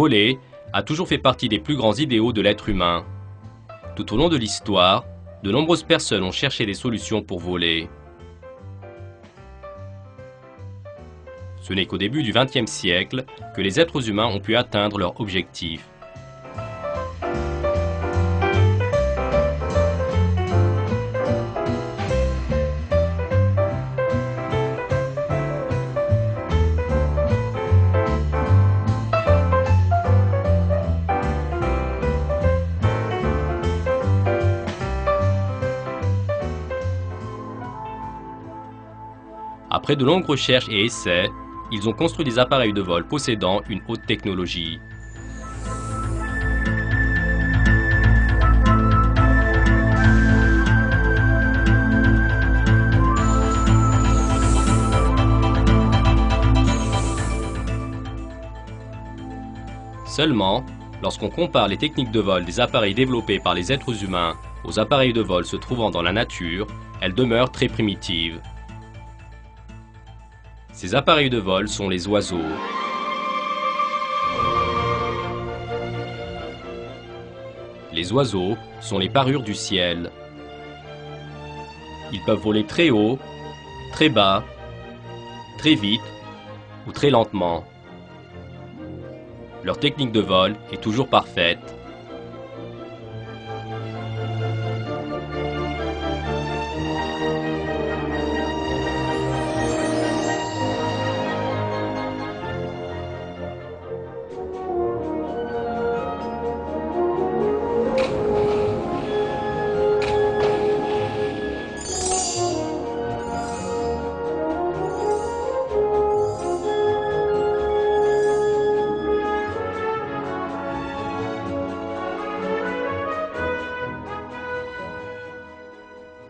Voler a toujours fait partie des plus grands idéaux de l'être humain. Tout au long de l'histoire, de nombreuses personnes ont cherché des solutions pour voler. Ce n'est qu'au début du XXe siècle que les êtres humains ont pu atteindre leur objectif. Après de longues recherches et essais, ils ont construit des appareils de vol possédant une haute technologie. Seulement, lorsqu'on compare les techniques de vol des appareils développés par les êtres humains aux appareils de vol se trouvant dans la nature, elles demeurent très primitives. Ces appareils de vol sont les oiseaux. Les oiseaux sont les parures du ciel. Ils peuvent voler très haut, très bas, très vite ou très lentement. Leur technique de vol est toujours parfaite.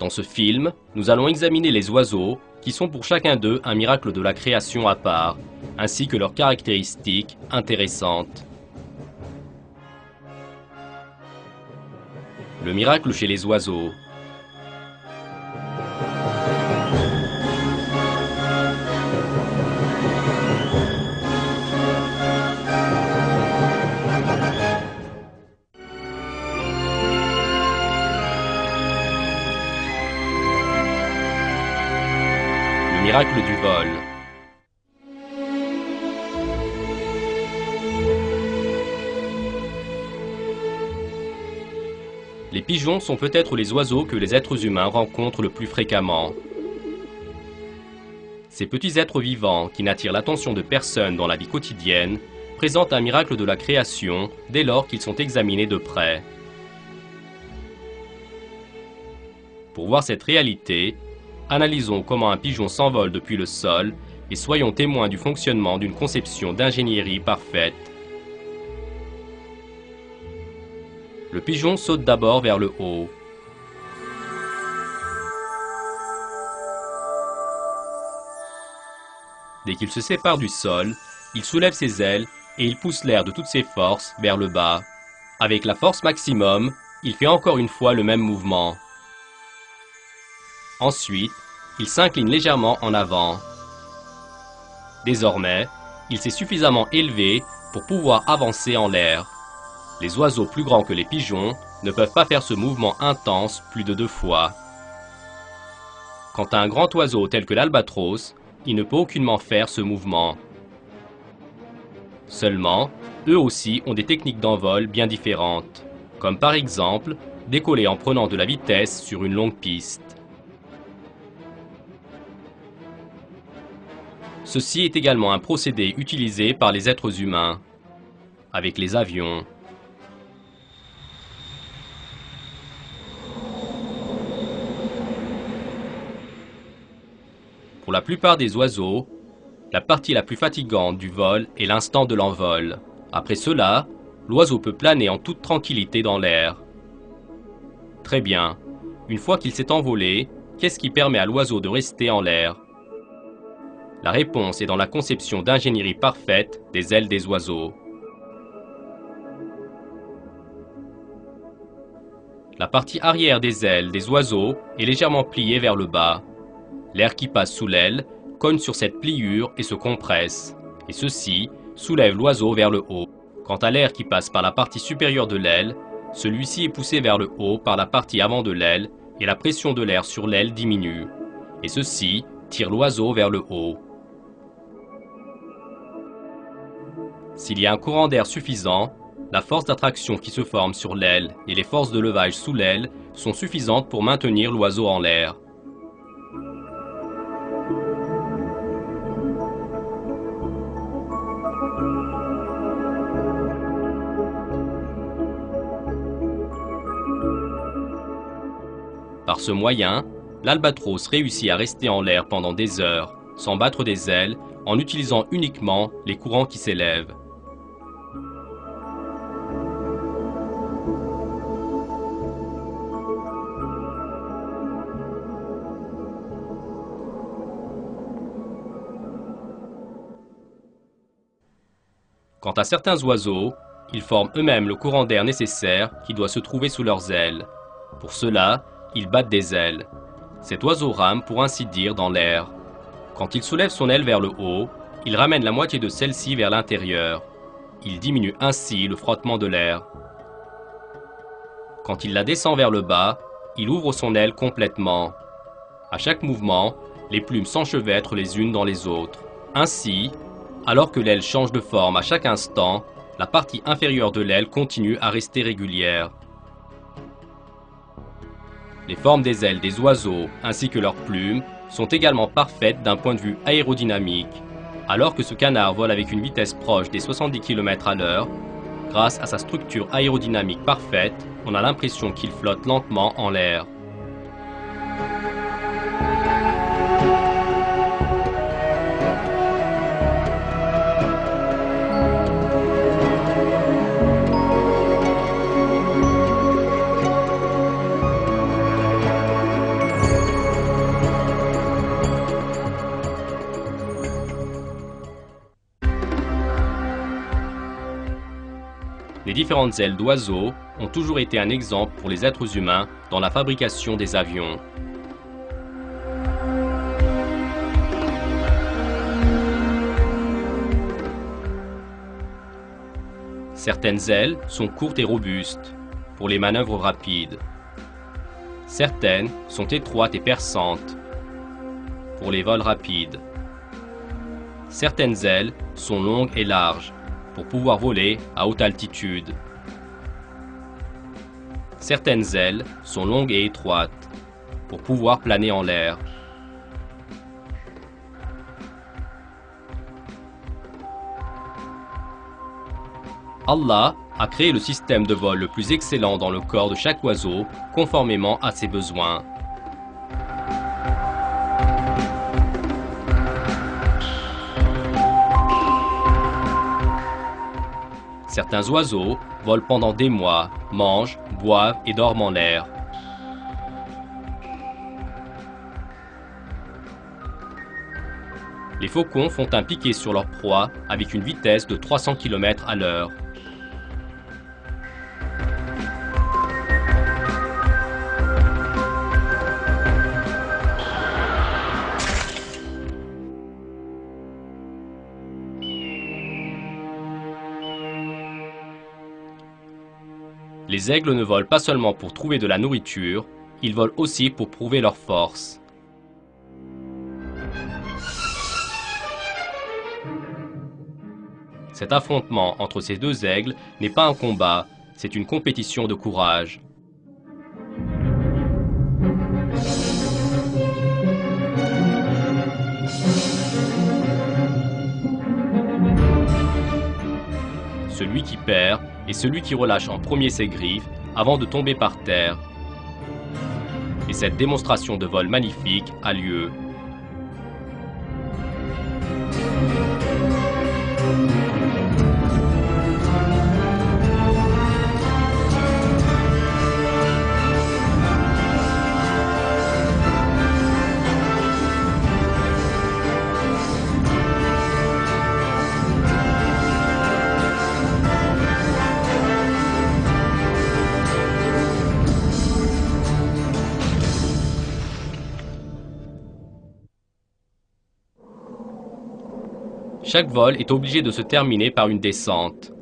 Dans ce film, nous allons examiner les oiseaux, qui sont pour chacun d'eux un miracle de la création à part, ainsi que leurs caractéristiques intéressantes. Le miracle chez les oiseaux. Le miracle du vol. Les pigeons sont peut-être les oiseaux que les êtres humains rencontrent le plus fréquemment. Ces petits êtres vivants qui n'attirent l'attention de personne dans la vie quotidienne présentent un miracle de la création dès lors qu'ils sont examinés de près. Pour voir cette réalité, analysons comment un pigeon s'envole depuis le sol et soyons témoins du fonctionnement d'une conception d'ingénierie parfaite. Le pigeon saute d'abord vers le haut. Dès qu'il se sépare du sol, il soulève ses ailes et il pousse l'air de toutes ses forces vers le bas. Avec la force maximum, il fait encore une fois le même mouvement. Ensuite, il s'incline légèrement en avant. Désormais, il s'est suffisamment élevé pour pouvoir avancer en l'air. Les oiseaux plus grands que les pigeons ne peuvent pas faire ce mouvement intense plus de 2 fois. Quant à un grand oiseau tel que l'albatros, il ne peut aucunement faire ce mouvement. Seulement, eux aussi ont des techniques d'envol bien différentes, comme par exemple décoller en prenant de la vitesse sur une longue piste. Ceci est également un procédé utilisé par les êtres humains, avec les avions. Pour la plupart des oiseaux, la partie la plus fatigante du vol est l'instant de l'envol. Après cela, l'oiseau peut planer en toute tranquillité dans l'air. Très bien. Une fois qu'il s'est envolé, qu'est-ce qui permet à l'oiseau de rester en l'air ? La réponse est dans la conception d'ingénierie parfaite des ailes des oiseaux. La partie arrière des ailes des oiseaux est légèrement pliée vers le bas. L'air qui passe sous l'aile cogne sur cette pliure et se compresse, et ceci soulève l'oiseau vers le haut. Quant à l'air qui passe par la partie supérieure de l'aile, celui-ci est poussé vers le haut par la partie avant de l'aile et la pression de l'air sur l'aile diminue. Et ceci tire l'oiseau vers le haut. S'il y a un courant d'air suffisant, la force d'attraction qui se forme sur l'aile et les forces de levage sous l'aile sont suffisantes pour maintenir l'oiseau en l'air. Par ce moyen, l'albatros réussit à rester en l'air pendant des heures, sans battre des ailes, en utilisant uniquement les courants qui s'élèvent. Quant à certains oiseaux, ils forment eux-mêmes le courant d'air nécessaire qui doit se trouver sous leurs ailes. Pour cela, ils battent des ailes. Cet oiseau rame pour ainsi dire dans l'air. Quand il soulève son aile vers le haut, il ramène la moitié de celle-ci vers l'intérieur. Il diminue ainsi le frottement de l'air. Quand il la descend vers le bas, il ouvre son aile complètement. À chaque mouvement, les plumes s'enchevêtrent les unes dans les autres. Ainsi, alors que l'aile change de forme à chaque instant, la partie inférieure de l'aile continue à rester régulière. Les formes des ailes des oiseaux ainsi que leurs plumes sont également parfaites d'un point de vue aérodynamique. Alors que ce canard vole avec une vitesse proche des 70 km/h, grâce à sa structure aérodynamique parfaite, on a l'impression qu'il flotte lentement en l'air. Les différentes ailes d'oiseaux ont toujours été un exemple pour les êtres humains dans la fabrication des avions. Certaines ailes sont courtes et robustes pour les manœuvres rapides. Certaines sont étroites et perçantes pour les vols rapides. Certaines ailes sont longues et larges pour pouvoir voler à haute altitude. Certaines ailes sont longues et étroites pour pouvoir planer en l'air. Allah a créé le système de vol le plus excellent dans le corps de chaque oiseau, conformément à ses besoins. Certains oiseaux volent pendant des mois, mangent, boivent et dorment en l'air. Les faucons font un piqué sur leur proie avec une vitesse de 300 km/h. Les aigles ne volent pas seulement pour trouver de la nourriture, ils volent aussi pour prouver leur force. Cet affrontement entre ces deux aigles n'est pas un combat, c'est une compétition de courage. Celui qui perd est celui qui relâche en premier ses griffes avant de tomber par terre. Et cette démonstration de vol magnifique a lieu. Chaque vol est obligé de se terminer par une descente.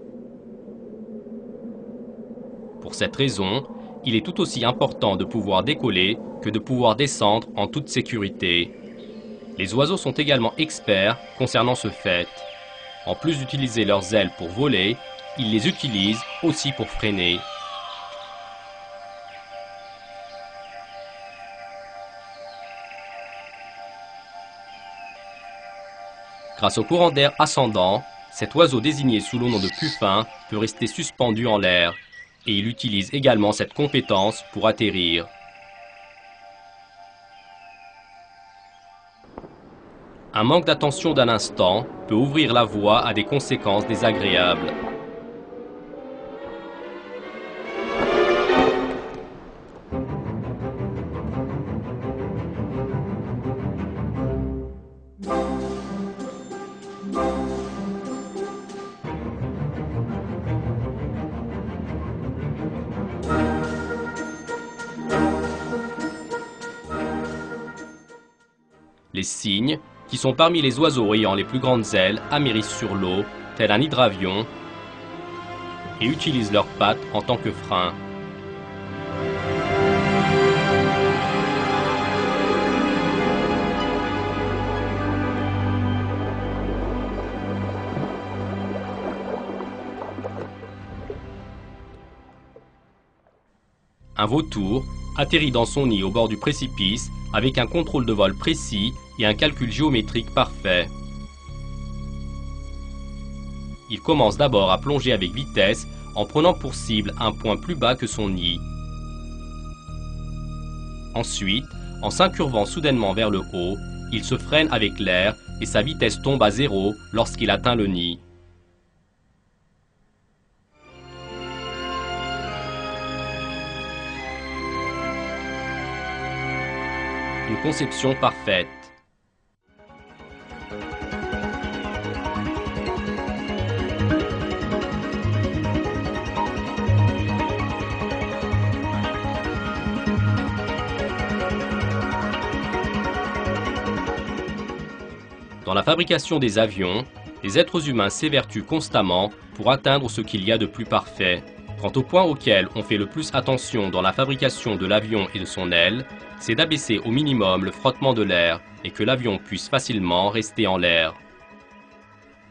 Pour cette raison, il est tout aussi important de pouvoir décoller que de pouvoir descendre en toute sécurité. Les oiseaux sont également experts concernant ce fait. En plus d'utiliser leurs ailes pour voler, ils les utilisent aussi pour freiner. Grâce au courant d'air ascendant, cet oiseau désigné sous le nom de puffin peut rester suspendu en l'air, et il utilise également cette compétence pour atterrir. Un manque d'attention d'un instant peut ouvrir la voie à des conséquences désagréables. Les cygnes, qui sont parmi les oiseaux ayant les plus grandes ailes, amérissent sur l'eau, tel un hydravion, et utilisent leurs pattes en tant que frein. Un vautour atterrit dans son nid au bord du précipice avec un contrôle de vol précis et un calcul géométrique parfait. Il commence d'abord à plonger avec vitesse en prenant pour cible un point plus bas que son nid. Ensuite, en s'incurvant soudainement vers le haut, il se freine avec l'air et sa vitesse tombe à zéro lorsqu'il atteint le nid. Une conception parfaite. Dans la fabrication des avions, les êtres humains s'évertuent constamment pour atteindre ce qu'il y a de plus parfait. Quant au point auquel on fait le plus attention dans la fabrication de l'avion et de son aile, c'est d'abaisser au minimum le frottement de l'air et que l'avion puisse facilement rester en l'air.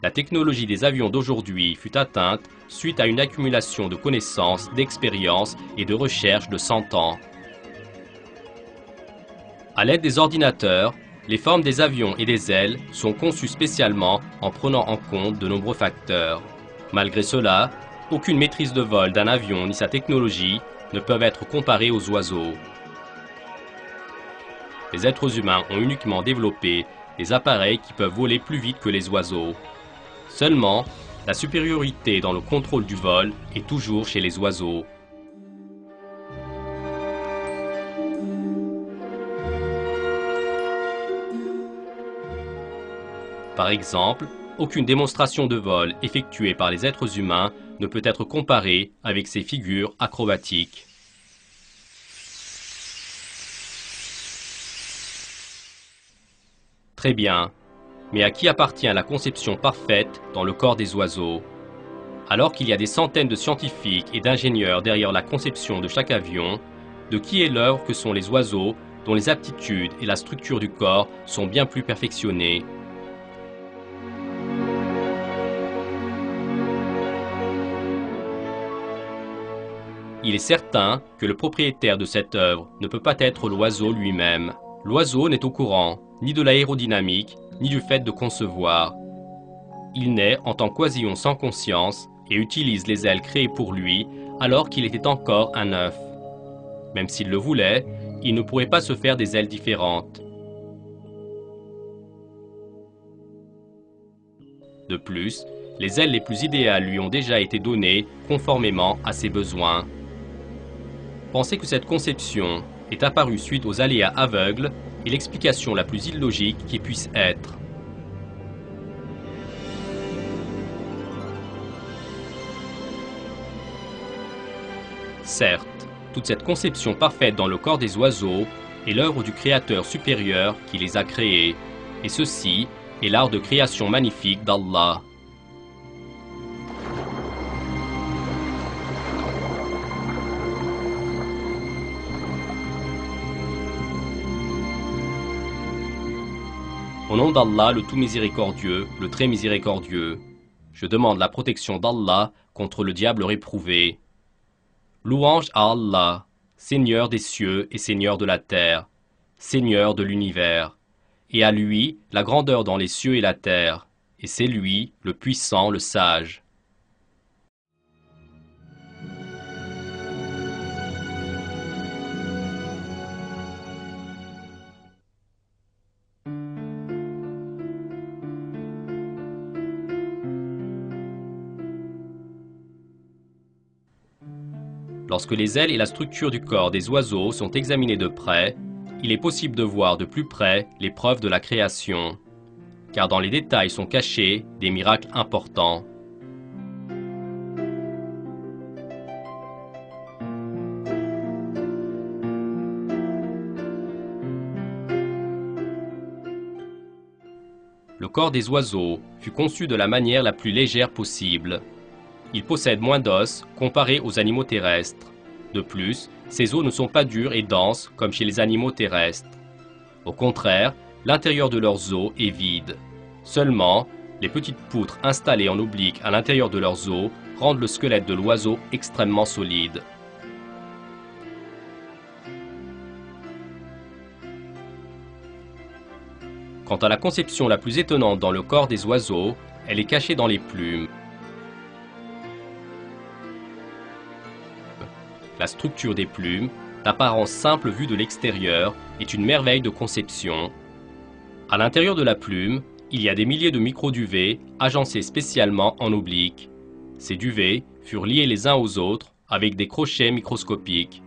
La technologie des avions d'aujourd'hui fut atteinte suite à une accumulation de connaissances, d'expériences et de recherches de 100 ans. À l'aide des ordinateurs, les formes des avions et des ailes sont conçues spécialement en prenant en compte de nombreux facteurs. Malgré cela, aucune maîtrise de vol d'un avion ni sa technologie ne peuvent être comparées aux oiseaux. Les êtres humains ont uniquement développé des appareils qui peuvent voler plus vite que les oiseaux. Seulement, la supériorité dans le contrôle du vol est toujours chez les oiseaux. Par exemple, aucune démonstration de vol effectuée par les êtres humains ne peut être comparée avec ces figures acrobatiques. Très bien, mais à qui appartient la conception parfaite dans le corps des oiseaux? Alors qu'il y a des centaines de scientifiques et d'ingénieurs derrière la conception de chaque avion, de qui est l'œuvre que sont les oiseaux dont les aptitudes et la structure du corps sont bien plus perfectionnées? Il est certain que le propriétaire de cette œuvre ne peut pas être l'oiseau lui-même. L'oiseau n'est au courant ni de l'aérodynamique, ni du fait de concevoir. Il naît en tant qu'oisillon sans conscience et utilise les ailes créées pour lui alors qu'il était encore un œuf. Même s'il le voulait, il ne pourrait pas se faire des ailes différentes. De plus, les ailes les plus idéales lui ont déjà été données conformément à ses besoins. Penser que cette conception est apparue suite aux aléas aveugles est l'explication la plus illogique qui puisse être. Certes, toute cette conception parfaite dans le corps des oiseaux est l'œuvre du Créateur supérieur qui les a créés, et ceci est l'art de création magnifique d'Allah. Au nom d'Allah, le tout miséricordieux, le très miséricordieux. Je demande la protection d'Allah contre le diable réprouvé. Louange à Allah, Seigneur des cieux et Seigneur de la terre, Seigneur de l'univers. Et à lui, la grandeur dans les cieux et la terre, et c'est lui, le puissant, le sage. Lorsque les ailes et la structure du corps des oiseaux sont examinées de près, il est possible de voir de plus près les preuves de la création, car dans les détails sont cachés des miracles importants. Le corps des oiseaux fut conçu de la manière la plus légère possible. Il possède moins d'os comparé aux animaux terrestres. De plus, ces os ne sont pas durs et denses comme chez les animaux terrestres. Au contraire, l'intérieur de leurs os est vide. Seulement, les petites poutres installées en oblique à l'intérieur de leurs os rendent le squelette de l'oiseau extrêmement solide. Quant à la conception la plus étonnante dans le corps des oiseaux, elle est cachée dans les plumes. La structure des plumes, d'apparence simple vue de l'extérieur, est une merveille de conception. À l'intérieur de la plume, il y a des milliers de micro-duvets agencés spécialement en oblique. Ces duvets furent liés les uns aux autres avec des crochets microscopiques.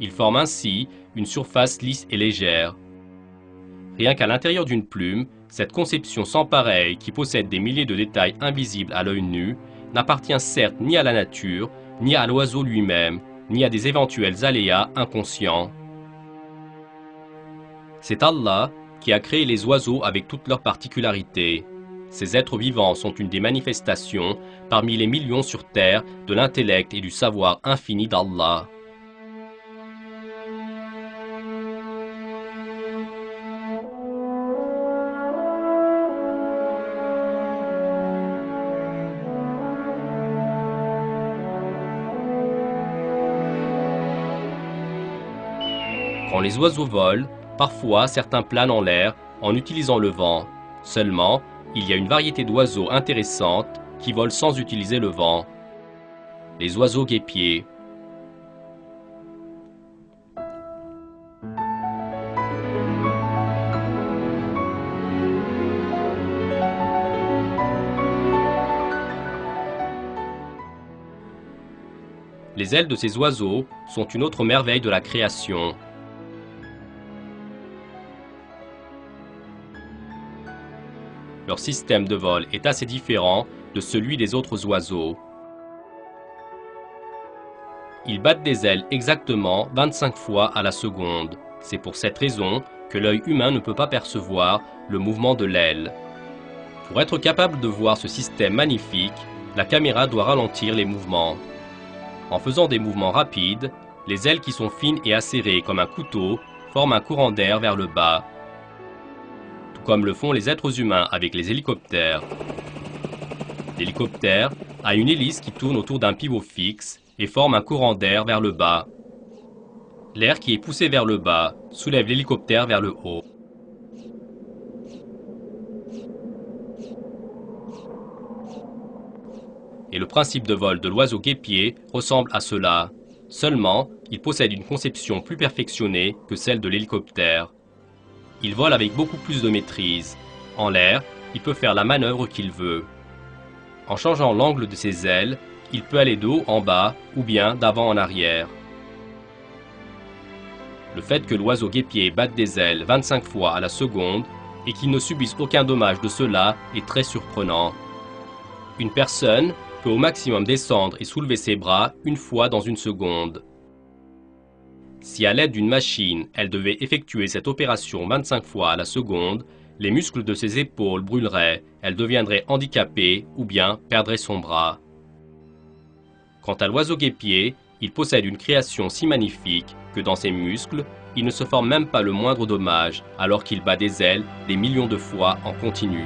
Ils forment ainsi une surface lisse et légère. Rien qu'à l'intérieur d'une plume, cette conception sans pareille qui possède des milliers de détails invisibles à l'œil nu n'appartient certes ni à la nature, ni à l'oiseau lui-même, ni à des éventuels aléas inconscients. C'est Allah qui a créé les oiseaux avec toutes leurs particularités. Ces êtres vivants sont une des manifestations, parmi les millions sur terre, de l'intellect et du savoir infini d'Allah. Quand les oiseaux volent, parfois certains planent en l'air en utilisant le vent. Seulement, il y a une variété d'oiseaux intéressantes qui volent sans utiliser le vent. Les oiseaux guêpiers. Les ailes de ces oiseaux sont une autre merveille de la création. Leur système de vol est assez différent de celui des autres oiseaux. Ils battent des ailes exactement 25 fois à la seconde. C'est pour cette raison que l'œil humain ne peut pas percevoir le mouvement de l'aile. Pour être capable de voir ce système magnifique, la caméra doit ralentir les mouvements. En faisant des mouvements rapides, les ailes qui sont fines et acérées comme un couteau forment un courant d'air vers le bas, comme le font les êtres humains avec les hélicoptères. L'hélicoptère a une hélice qui tourne autour d'un pivot fixe et forme un courant d'air vers le bas. L'air qui est poussé vers le bas soulève l'hélicoptère vers le haut. Et le principe de vol de l'oiseau guêpier ressemble à cela. Seulement, il possède une conception plus perfectionnée que celle de l'hélicoptère. Il vole avec beaucoup plus de maîtrise. En l'air, il peut faire la manœuvre qu'il veut. En changeant l'angle de ses ailes, il peut aller de haut en bas ou bien d'avant en arrière. Le fait que l'oiseau guêpier batte des ailes 25 fois à la seconde et qu'il ne subisse aucun dommage de cela est très surprenant. Une personne peut au maximum descendre et soulever ses bras une fois dans une seconde. Si à l'aide d'une machine, elle devait effectuer cette opération 25 fois à la seconde, les muscles de ses épaules brûleraient, elle deviendrait handicapée ou bien perdrait son bras. Quant à l'oiseau guêpier, il possède une création si magnifique que dans ses muscles, il ne se forme même pas le moindre dommage alors qu'il bat des ailes des millions de fois en continu.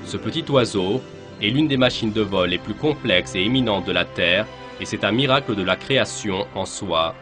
Ce petit oiseau est l'une des machines de vol les plus complexes et éminentes de la Terre et c'est un miracle de la création en soi.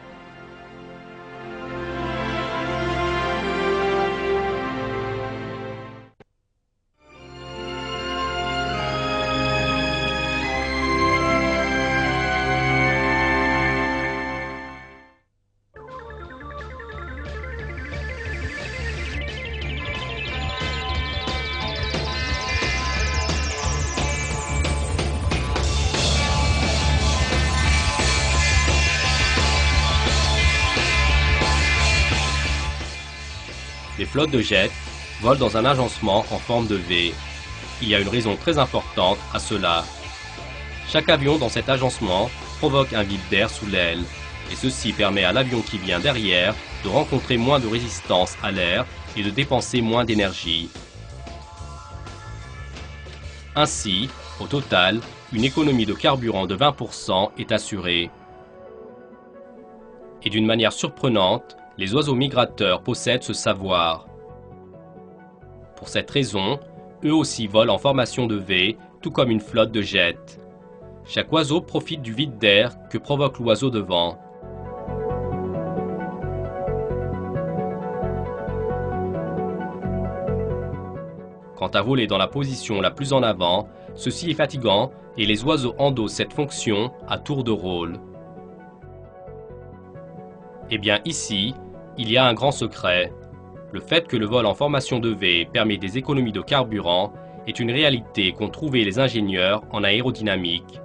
Les flottes de jets volent dans un agencement en forme de V. Il y a une raison très importante à cela. Chaque avion dans cet agencement provoque un vide d'air sous l'aile, et ceci permet à l'avion qui vient derrière de rencontrer moins de résistance à l'air et de dépenser moins d'énergie. Ainsi, au total, une économie de carburant de 20% est assurée. Et d'une manière surprenante, les oiseaux migrateurs possèdent ce savoir. Pour cette raison, eux aussi volent en formation de V, tout comme une flotte de jets. Chaque oiseau profite du vide d'air que provoque l'oiseau devant. Quant à voler dans la position la plus en avant, ceci est fatigant et les oiseaux endossent cette fonction à tour de rôle. Eh bien ici, il y a un grand secret. Le fait que le vol en formation de V permet des économies de carburant est une réalité qu'ont trouvée les ingénieurs en aérodynamique.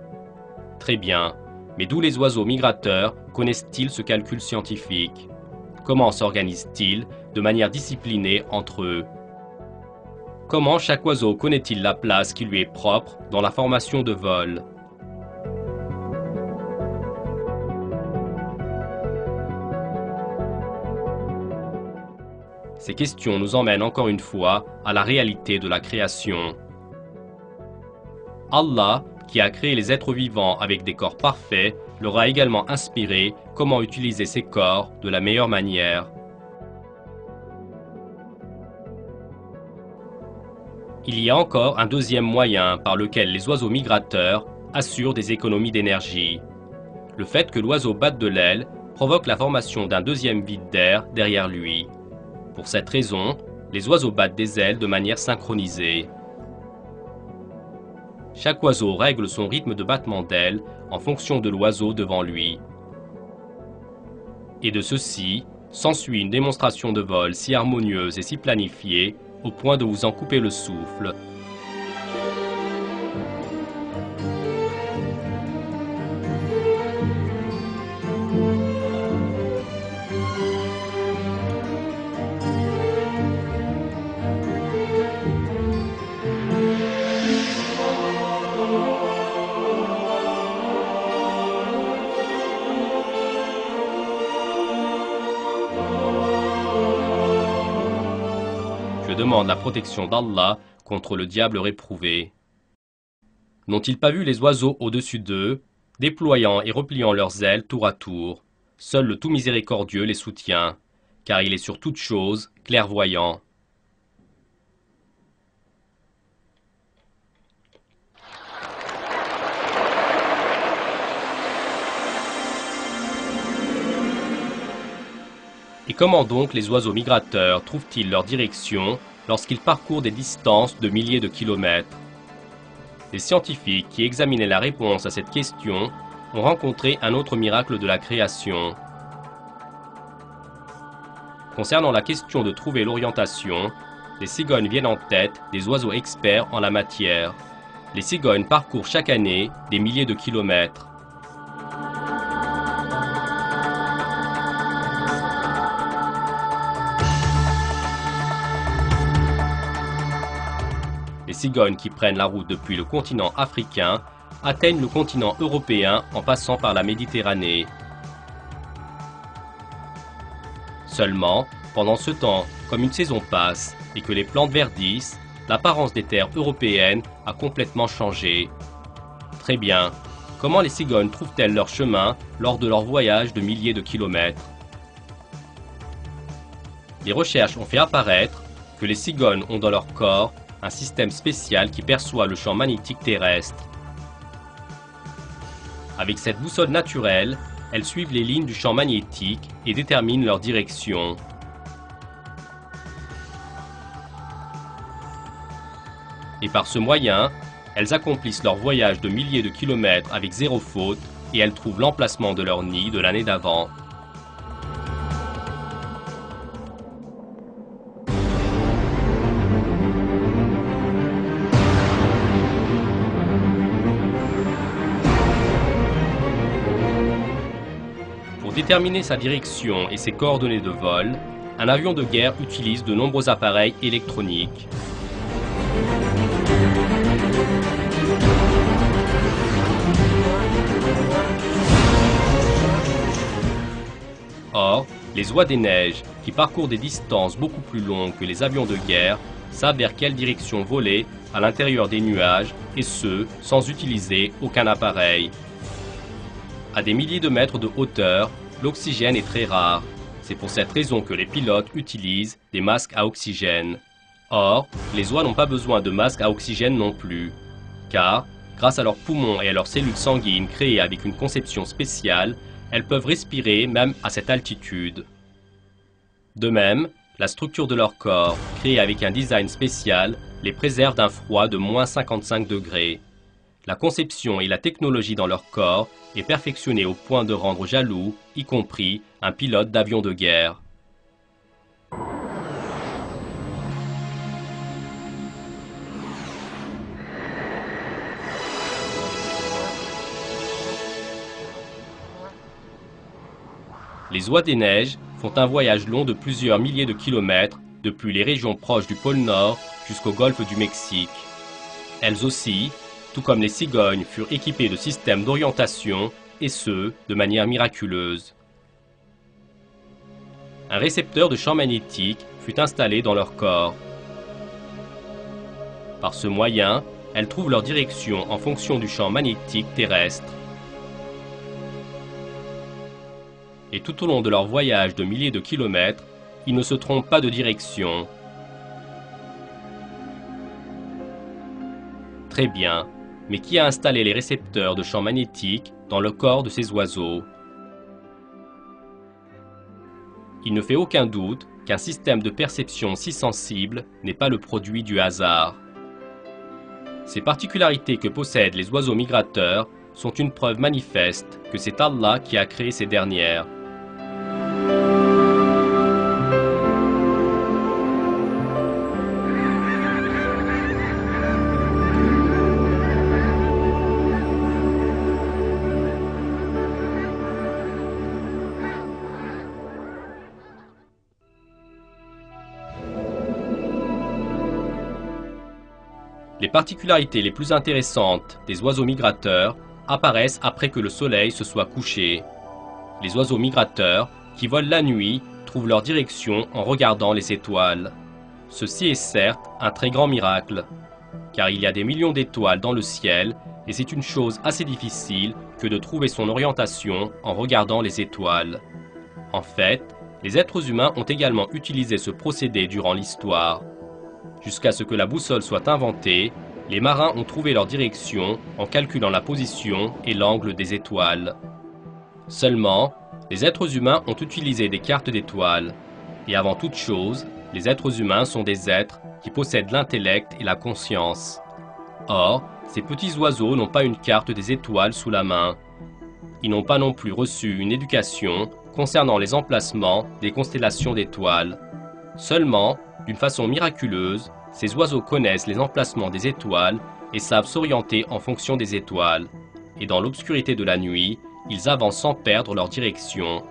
Très bien, mais d'où les oiseaux migrateurs connaissent-ils ce calcul scientifique? Comment s'organisent-ils de manière disciplinée entre eux? Comment chaque oiseau connaît-il la place qui lui est propre dans la formation de vol? Ces questions nous emmènent encore une fois à la réalité de la création. Allah, qui a créé les êtres vivants avec des corps parfaits, leur a également inspiré comment utiliser ces corps de la meilleure manière. Il y a encore un deuxième moyen par lequel les oiseaux migrateurs assurent des économies d'énergie. Le fait que l'oiseau batte de l'aile provoque la formation d'un deuxième vide d'air derrière lui. Pour cette raison, les oiseaux battent des ailes de manière synchronisée. Chaque oiseau règle son rythme de battement d'ailes en fonction de l'oiseau devant lui. Et de ceci, s'ensuit une démonstration de vol si harmonieuse et si planifiée au point de vous en couper le souffle. Je demande la protection d'Allah contre le diable réprouvé. N'ont-ils pas vu les oiseaux au-dessus d'eux, déployant et repliant leurs ailes tour à tour? Seul le tout miséricordieux les soutient, car il est sur toute chose clairvoyant. Et comment donc les oiseaux migrateurs trouvent-ils leur direction lorsqu'ils parcourent des distances de milliers de kilomètres? Les scientifiques qui examinaient la réponse à cette question ont rencontré un autre miracle de la création. Concernant la question de trouver l'orientation, les cigognes viennent en tête des oiseaux experts en la matière. Les cigognes parcourent chaque année des milliers de kilomètres. Les cigognes qui prennent la route depuis le continent africain atteignent le continent européen en passant par la Méditerranée. Seulement, pendant ce temps, comme une saison passe et que les plantes verdissent, l'apparence des terres européennes a complètement changé. Très bien, comment les cigognes trouvent-elles leur chemin lors de leur voyage de milliers de kilomètres? Les recherches ont fait apparaître que les cigognes ont dans leur corps un système spécial qui perçoit le champ magnétique terrestre. Avec cette boussole naturelle, elles suivent les lignes du champ magnétique et déterminent leur direction. Et par ce moyen, elles accomplissent leur voyage de milliers de kilomètres avec zéro faute et elles trouvent l'emplacement de leur nid de l'année d'avant. Pour déterminer sa direction et ses coordonnées de vol, un avion de guerre utilise de nombreux appareils électroniques. Or, les oies des neiges, qui parcourent des distances beaucoup plus longues que les avions de guerre, savent vers quelle direction voler à l'intérieur des nuages, et ce, sans utiliser aucun appareil. À des milliers de mètres de hauteur, l'oxygène est très rare. C'est pour cette raison que les pilotes utilisent des masques à oxygène. Or, les oies n'ont pas besoin de masques à oxygène non plus, car, grâce à leurs poumons et à leurs cellules sanguines créées avec une conception spéciale, elles peuvent respirer même à cette altitude. De même, la structure de leur corps, créée avec un design spécial, les préserve d'un froid de moins 55 degrés. La conception et la technologie dans leur corps est perfectionnée au point de rendre jaloux, y compris un pilote d'avion de guerre. Les oies des neiges font un voyage long de plusieurs milliers de kilomètres depuis les régions proches du pôle Nord jusqu'au golfe du Mexique. Elles aussi, tout comme les cigognes, furent équipées de systèmes d'orientation, et ce, de manière miraculeuse. Un récepteur de champ magnétique fut installé dans leur corps. Par ce moyen, elles trouvent leur direction en fonction du champ magnétique terrestre. Et tout au long de leur voyage de milliers de kilomètres, ils ne se trompent pas de direction. Très bien, mais qui a installé les récepteurs de champs magnétiques dans le corps de ces oiseaux? Il ne fait aucun doute qu'un système de perception si sensible n'est pas le produit du hasard. Ces particularités que possèdent les oiseaux migrateurs sont une preuve manifeste que c'est Allah qui a créé ces dernières. Les particularités les plus intéressantes des oiseaux migrateurs apparaissent après que le soleil se soit couché. Les oiseaux migrateurs, qui volent la nuit, trouvent leur direction en regardant les étoiles. Ceci est certes un très grand miracle, car il y a des millions d'étoiles dans le ciel et c'est une chose assez difficile que de trouver son orientation en regardant les étoiles. En fait, les êtres humains ont également utilisé ce procédé durant l'histoire. Jusqu'à ce que la boussole soit inventée, les marins ont trouvé leur direction en calculant la position et l'angle des étoiles. Seulement, les êtres humains ont utilisé des cartes d'étoiles. Et avant toute chose, les êtres humains sont des êtres qui possèdent l'intellect et la conscience. Or, ces petits oiseaux n'ont pas une carte des étoiles sous la main. Ils n'ont pas non plus reçu une éducation concernant les emplacements des constellations d'étoiles. Seulement, d'une façon miraculeuse, ces oiseaux connaissent les emplacements des étoiles et savent s'orienter en fonction des étoiles. Et dans l'obscurité de la nuit, ils avancent sans perdre leur direction.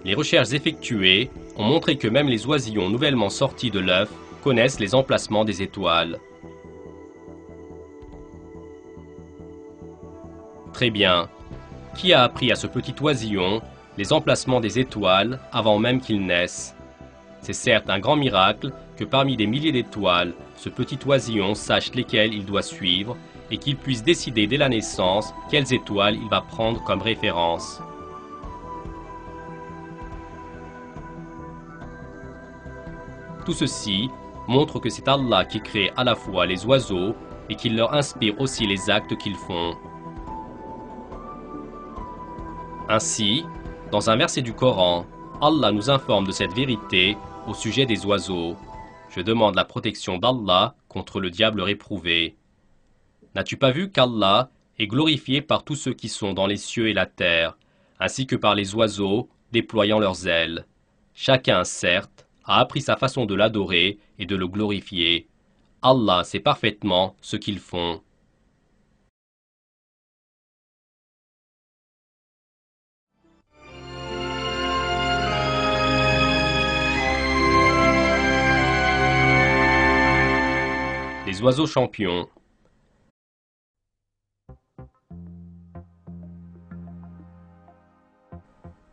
Les recherches effectuées ont montré que même les oisillons nouvellement sortis de l'œuf connaissent les emplacements des étoiles. Très bien. Qui a appris à ce petit oisillon les emplacements des étoiles avant même qu'ils naissent? C'est certes un grand miracle que parmi des milliers d'étoiles, ce petit oisillon sache lesquelles il doit suivre et qu'il puisse décider dès la naissance quelles étoiles il va prendre comme référence. Tout ceci montre que c'est Allah qui crée à la fois les oiseaux et qu'il leur inspire aussi les actes qu'ils font. Ainsi, dans un verset du Coran, Allah nous informe de cette vérité au sujet des oiseaux. Je demande la protection d'Allah contre le diable réprouvé. N'as-tu pas vu qu'Allah est glorifié par tous ceux qui sont dans les cieux et la terre, ainsi que par les oiseaux déployant leurs ailes? Chacun, certes, a appris sa façon de l'adorer et de le glorifier. Allah sait parfaitement ce qu'ils font. Les oiseaux champions.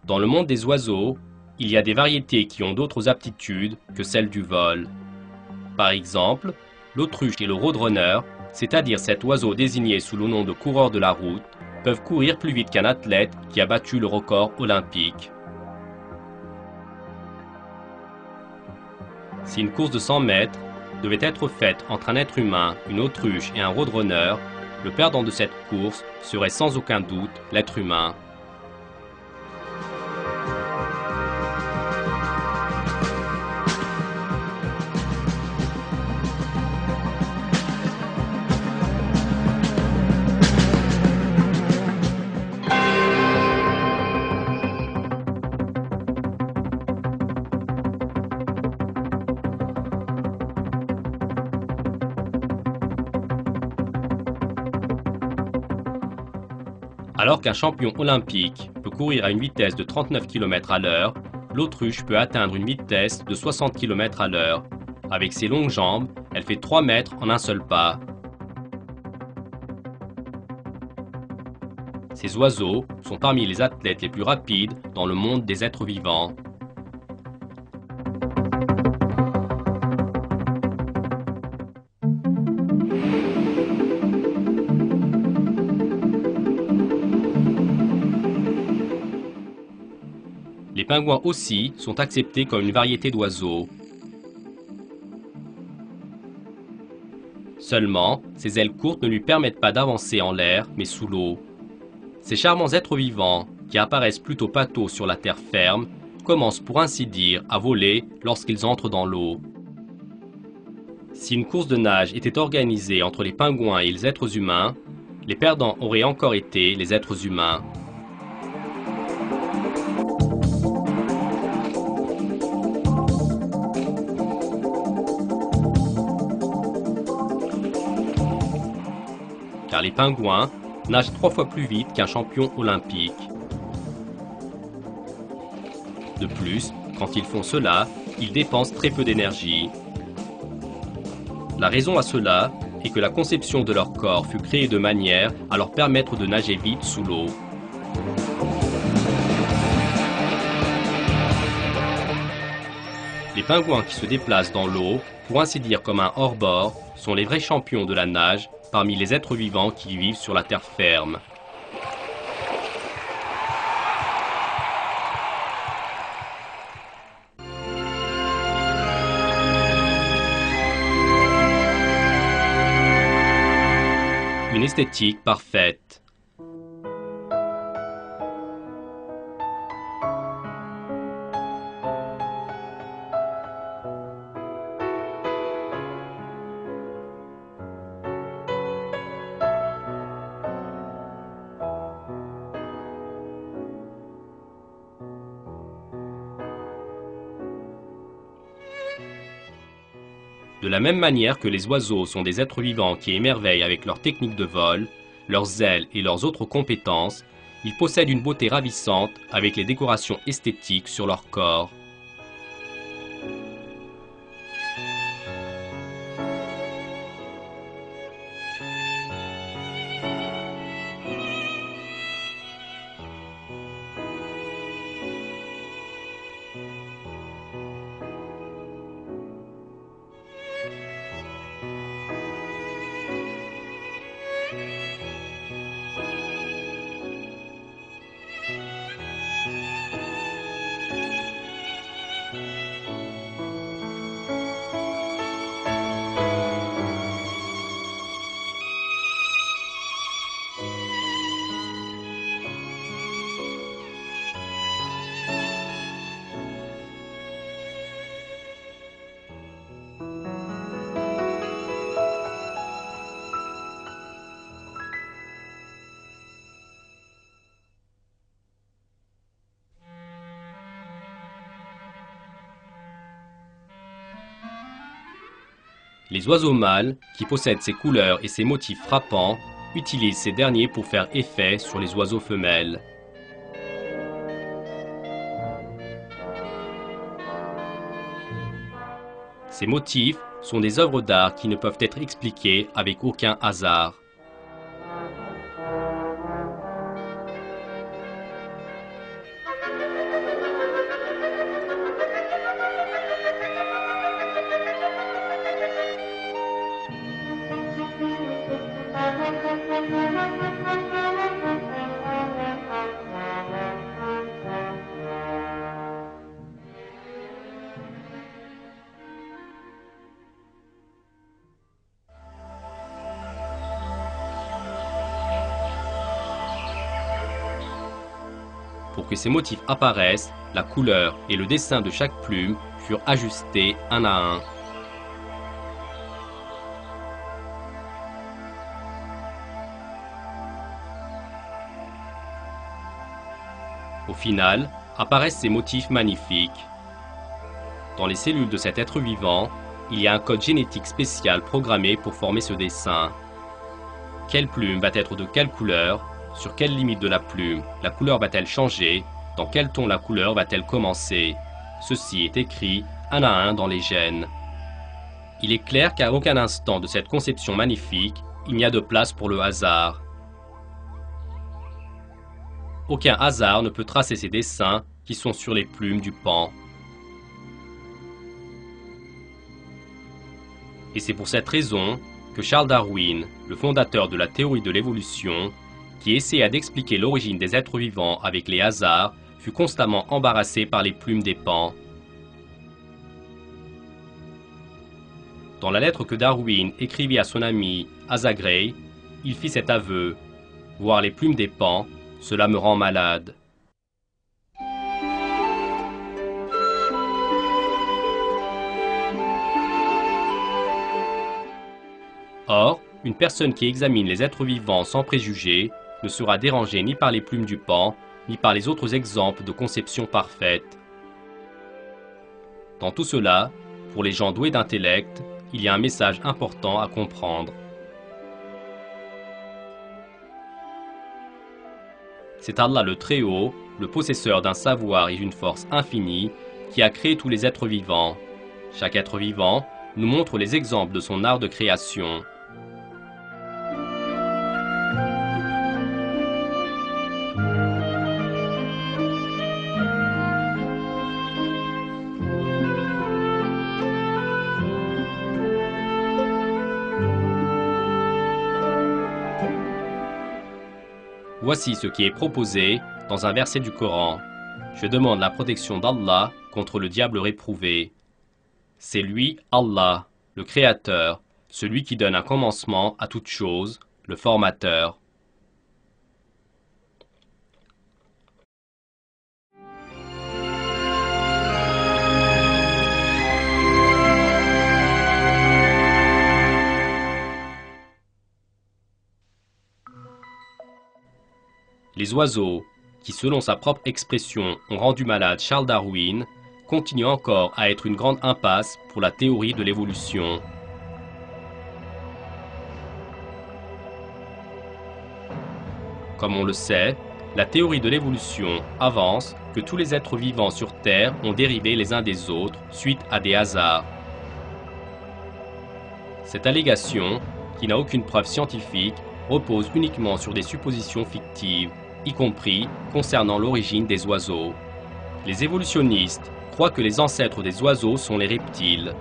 Dans le monde des oiseaux, il y a des variétés qui ont d'autres aptitudes que celles du vol. Par exemple, l'autruche et le roadrunner, c'est-à-dire cet oiseau désigné sous le nom de coureur de la route, peuvent courir plus vite qu'un athlète qui a battu le record olympique. Si une course de 100 mètres devait être faite entre un être humain, une autruche et un roadrunner, le perdant de cette course serait sans aucun doute l'être humain. Alors qu'un champion olympique peut courir à une vitesse de 39 km à l'heure, l'autruche peut atteindre une vitesse de 60 km à l'heure. Avec ses longues jambes, elle fait 3 mètres en un seul pas. Ces oiseaux sont parmi les athlètes les plus rapides dans le monde des êtres vivants. Les pingouins aussi sont acceptés comme une variété d'oiseaux. Seulement, ses ailes courtes ne lui permettent pas d'avancer en l'air, mais sous l'eau. Ces charmants êtres vivants, qui apparaissent plutôt pâteaux sur la terre ferme, commencent pour ainsi dire à voler lorsqu'ils entrent dans l'eau. Si une course de nage était organisée entre les pingouins et les êtres humains, les perdants auraient encore été les êtres humains. Car les pingouins nagent 3 fois plus vite qu'un champion olympique. De plus, quand ils font cela, ils dépensent très peu d'énergie. La raison à cela est que la conception de leur corps fut créée de manière à leur permettre de nager vite sous l'eau. Les pingouins qui se déplacent dans l'eau, pour ainsi dire comme un hors-bord, sont les vrais champions de la nage parmi les êtres vivants qui vivent sur la terre ferme. Une esthétique parfaite. De la même manière que les oiseaux sont des êtres vivants qui émerveillent avec leur technique de vol, leurs ailes et leurs autres compétences, ils possèdent une beauté ravissante avec les décorations esthétiques sur leur corps. Les oiseaux mâles, qui possèdent ces couleurs et ces motifs frappants, utilisent ces derniers pour faire effet sur les oiseaux femelles. Ces motifs sont des œuvres d'art qui ne peuvent être expliquées avec aucun hasard. Pour que ces motifs apparaissent, la couleur et le dessin de chaque plume furent ajustés un à un. Au final, apparaissent ces motifs magnifiques. Dans les cellules de cet être vivant, il y a un code génétique spécial programmé pour former ce dessin. Quelle plume va être de quelle couleur? Sur quelle limite de la plume la couleur va-t-elle changer? Dans quel ton la couleur va-t-elle commencer? Ceci est écrit un à un dans les gènes. Il est clair qu'à aucun instant de cette conception magnifique, il n'y a de place pour le hasard. Aucun hasard ne peut tracer ces dessins qui sont sur les plumes du paon. Et c'est pour cette raison que Charles Darwin, le fondateur de la théorie de l'évolution, qui essaya d'expliquer l'origine des êtres vivants avec les hasards, fut constamment embarrassé par les plumes des paons. Dans la lettre que Darwin écrivit à son ami Asa Gray, il fit cet aveu: « Voir les plumes des paons, cela me rend malade. » Or, une personne qui examine les êtres vivants sans préjugés ne sera dérangée ni par les plumes du paon, ni par les autres exemples de conception parfaite. Dans tout cela, pour les gens doués d'intellect, il y a un message important à comprendre. C'est Allah le Très-Haut, le possesseur d'un savoir et d'une force infinie, qui a créé tous les êtres vivants. Chaque être vivant nous montre les exemples de son art de création. Voici ce qui est proposé dans un verset du Coran. Je demande la protection d'Allah contre le diable réprouvé. C'est lui, Allah, le Créateur, celui qui donne un commencement à toute chose, le Formateur. Les oiseaux, qui selon sa propre expression ont rendu malade Charles Darwin, continuent encore à être une grande impasse pour la théorie de l'évolution. Comme on le sait, la théorie de l'évolution avance que tous les êtres vivants sur Terre ont dérivé les uns des autres suite à des hasards. Cette allégation, qui n'a aucune preuve scientifique, repose uniquement sur des suppositions fictives, y compris concernant l'origine des oiseaux. Les évolutionnistes croient que les ancêtres des oiseaux sont les reptiles.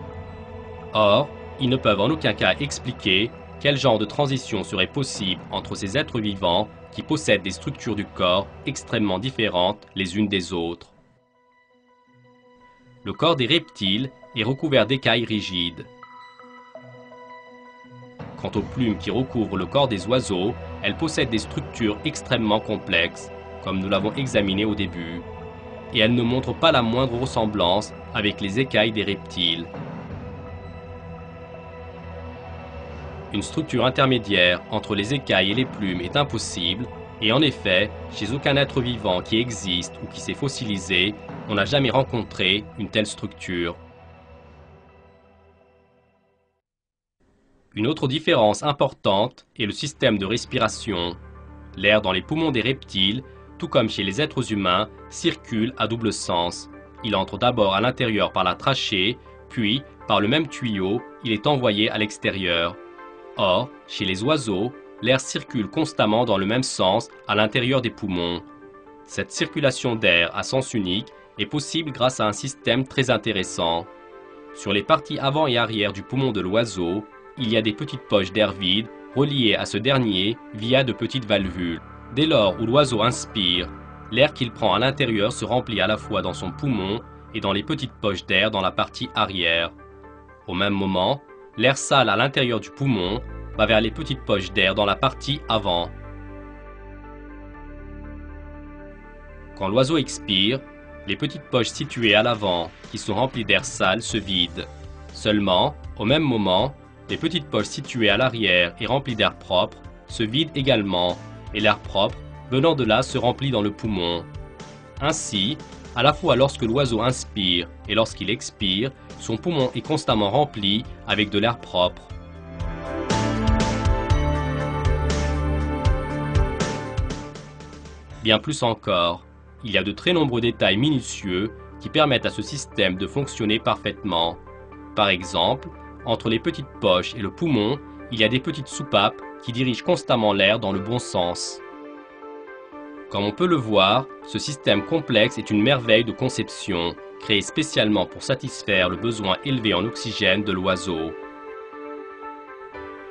Or, ils ne peuvent en aucun cas expliquer quel genre de transition serait possible entre ces êtres vivants qui possèdent des structures du corps extrêmement différentes les unes des autres. Le corps des reptiles est recouvert d'écailles rigides. Quant aux plumes qui recouvrent le corps des oiseaux, elles possèdent des structures extrêmement complexes, comme nous l'avons examiné au début, et elles ne montrent pas la moindre ressemblance avec les écailles des reptiles. Une structure intermédiaire entre les écailles et les plumes est impossible, et en effet, chez aucun être vivant qui existe ou qui s'est fossilisé, on n'a jamais rencontré une telle structure. Une autre différence importante est le système de respiration. L'air dans les poumons des reptiles, tout comme chez les êtres humains, circule à double sens. Il entre d'abord à l'intérieur par la trachée, puis, par le même tuyau, il est envoyé à l'extérieur. Or, chez les oiseaux, l'air circule constamment dans le même sens à l'intérieur des poumons. Cette circulation d'air à sens unique est possible grâce à un système très intéressant. Sur les parties avant et arrière du poumon de l'oiseau, il y a des petites poches d'air vide reliées à ce dernier via de petites valvules. Dès lors où l'oiseau inspire, l'air qu'il prend à l'intérieur se remplit à la fois dans son poumon et dans les petites poches d'air dans la partie arrière. Au même moment, l'air sale à l'intérieur du poumon va vers les petites poches d'air dans la partie avant. Quand l'oiseau expire, les petites poches situées à l'avant, qui sont remplies d'air sale, se vident. Seulement, au même moment, les petites poches situées à l'arrière et remplies d'air propre se vident également, et l'air propre, venant de là, se remplit dans le poumon. Ainsi, à la fois lorsque l'oiseau inspire et lorsqu'il expire, son poumon est constamment rempli avec de l'air propre. Bien plus encore, il y a de très nombreux détails minutieux qui permettent à ce système de fonctionner parfaitement. Par exemple, entre les petites poches et le poumon, il y a des petites soupapes qui dirigent constamment l'air dans le bon sens. Comme on peut le voir, ce système complexe est une merveille de conception, créé spécialement pour satisfaire le besoin élevé en oxygène de l'oiseau.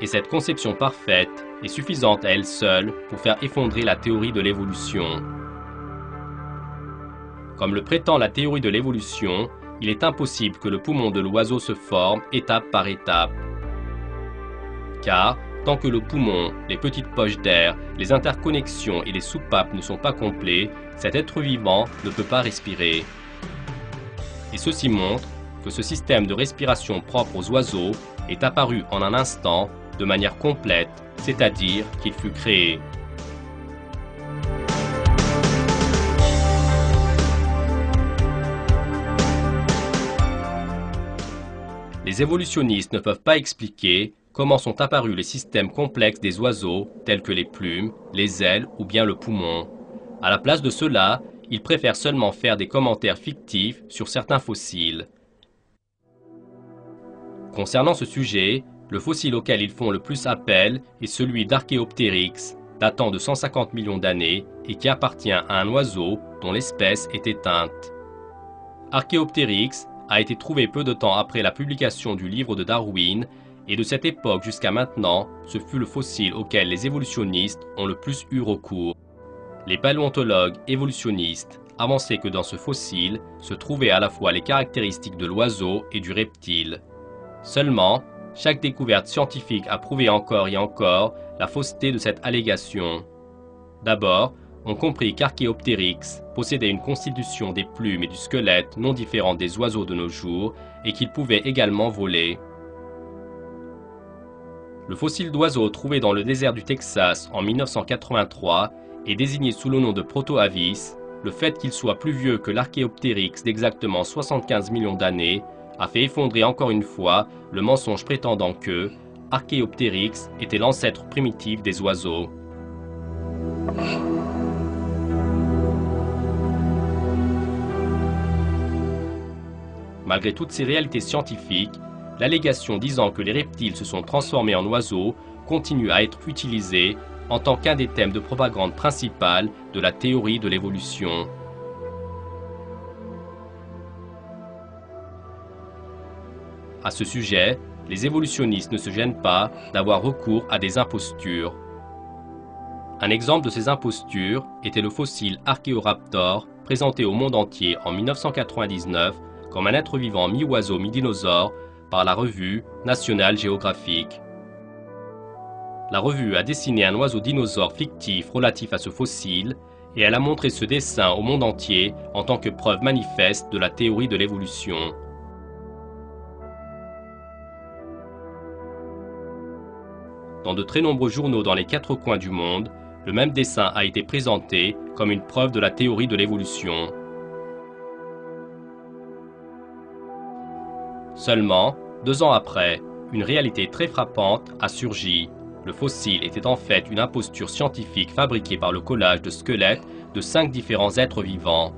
Et cette conception parfaite est suffisante à elle seule pour faire effondrer la théorie de l'évolution. Comme le prétend la théorie de l'évolution, il est impossible que le poumon de l'oiseau se forme étape par étape. Car, tant que le poumon, les petites poches d'air, les interconnexions et les soupapes ne sont pas complets, cet être vivant ne peut pas respirer. Et ceci montre que ce système de respiration propre aux oiseaux est apparu en un instant de manière complète, c'est-à-dire qu'il fut créé. Les évolutionnistes ne peuvent pas expliquer comment sont apparus les systèmes complexes des oiseaux, tels que les plumes, les ailes ou bien le poumon. À la place de cela, ils préfèrent seulement faire des commentaires fictifs sur certains fossiles. Concernant ce sujet, le fossile auquel ils font le plus appel est celui d'Archaeopteryx, datant de 150 millions d'années et qui appartient à un oiseau dont l'espèce est éteinte. Archaeopteryx a été trouvé peu de temps après la publication du livre de Darwin, et de cette époque jusqu'à maintenant, ce fut le fossile auquel les évolutionnistes ont le plus eu recours. Les paléontologues évolutionnistes avançaient que dans ce fossile se trouvaient à la fois les caractéristiques de l'oiseau et du reptile. Seulement, chaque découverte scientifique a prouvé encore et encore la fausseté de cette allégation. D'abord, on comprit qu'Archaeopteryx possédait une constitution des plumes et du squelette non différente des oiseaux de nos jours et qu'il pouvait également voler. Le fossile d'oiseau trouvé dans le désert du Texas en 1983 est désigné sous le nom de Proto-Avis. Le fait qu'il soit plus vieux que l'Archaeopteryx d'exactement 75 millions d'années a fait effondrer encore une fois le mensonge prétendant que Archaeopteryx était l'ancêtre primitif des oiseaux. Malgré toutes ces réalités scientifiques, l'allégation disant que les reptiles se sont transformés en oiseaux continue à être utilisée en tant qu'un des thèmes de propagande principal de la théorie de l'évolution. À ce sujet, les évolutionnistes ne se gênent pas d'avoir recours à des impostures. Un exemple de ces impostures était le fossile Archaeoraptor présenté au monde entier en 1999 comme un être vivant mi-oiseau mi-dinosaure par la revue National Geographic. La revue a dessiné un oiseau dinosaure fictif relatif à ce fossile et elle a montré ce dessin au monde entier en tant que preuve manifeste de la théorie de l'évolution. Dans de très nombreux journaux dans les 4 coins du monde, le même dessin a été présenté comme une preuve de la théorie de l'évolution. Seulement, 2 ans après, une réalité très frappante a surgi. Le fossile était en fait une imposture scientifique fabriquée par le collage de squelettes de 5 différents êtres vivants.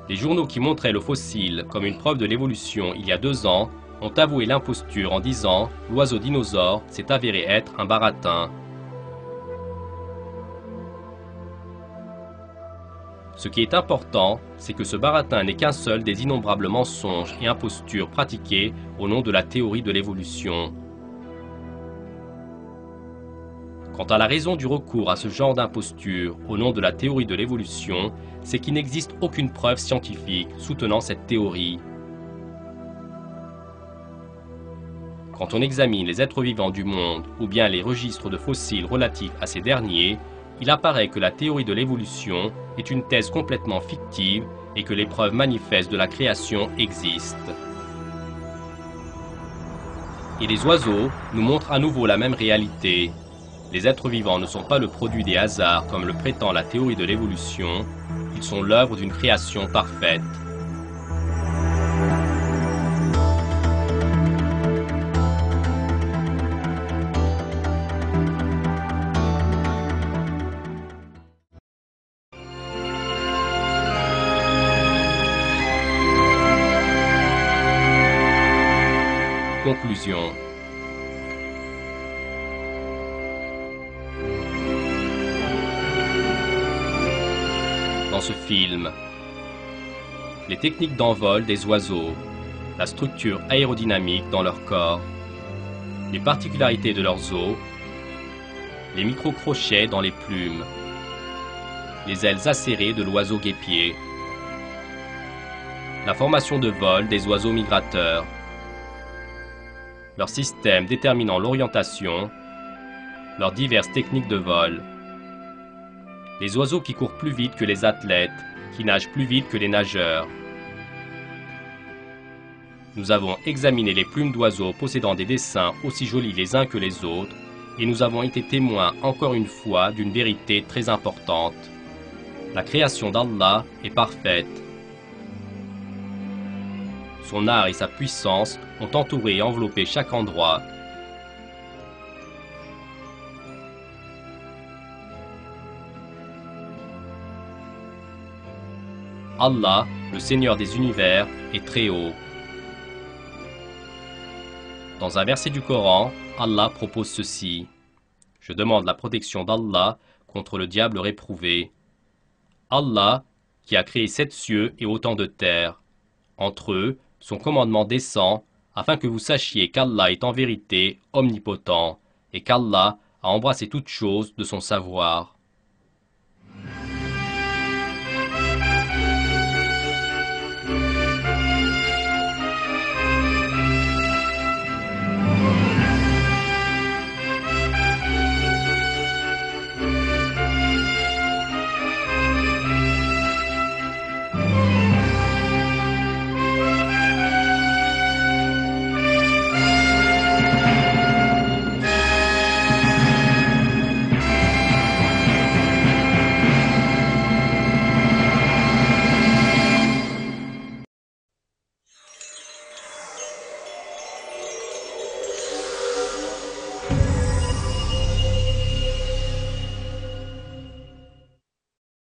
Les journaux qui montraient le fossile comme une preuve de l'évolution il y a 2 ans ont avoué l'imposture en disant « L'oiseau dinosaure s'est avéré être un baratin ». Ce qui est important, c'est que ce baratin n'est qu'un seul des innombrables mensonges et impostures pratiquées au nom de la théorie de l'évolution. Quant à la raison du recours à ce genre d'imposture au nom de la théorie de l'évolution, c'est qu'il n'existe aucune preuve scientifique soutenant cette théorie. Quand on examine les êtres vivants du monde ou bien les registres de fossiles relatifs à ces derniers, il apparaît que la théorie de l'évolution est une thèse complètement fictive et que les preuves manifestes de la création existent. Et les oiseaux nous montrent à nouveau la même réalité. Les êtres vivants ne sont pas le produit des hasards comme le prétend la théorie de l'évolution, ils sont l'œuvre d'une création parfaite. Conclusion. Dans ce film, les techniques d'envol des oiseaux, la structure aérodynamique dans leur corps, les particularités de leurs os, les micro-crochets dans les plumes, les ailes acérées de l'oiseau guêpier, la formation de vol des oiseaux migrateurs, leur système déterminant l'orientation, leurs diverses techniques de vol, les oiseaux qui courent plus vite que les athlètes, qui nagent plus vite que les nageurs. Nous avons examiné les plumes d'oiseaux possédant des dessins aussi jolis les uns que les autres, et nous avons été témoins encore une fois d'une vérité très importante. La création d'Allah est parfaite. Son art et sa puissance ont entouré et enveloppé chaque endroit. Allah, le Seigneur des univers, est très haut. Dans un verset du Coran, Allah propose ceci. Je demande la protection d'Allah contre le diable réprouvé. Allah, qui a créé 7 cieux et autant de terres. Entre eux, son commandement descend, afin que vous sachiez qu'Allah est en vérité omnipotent, et qu'Allah a embrassé toutes choses de son savoir.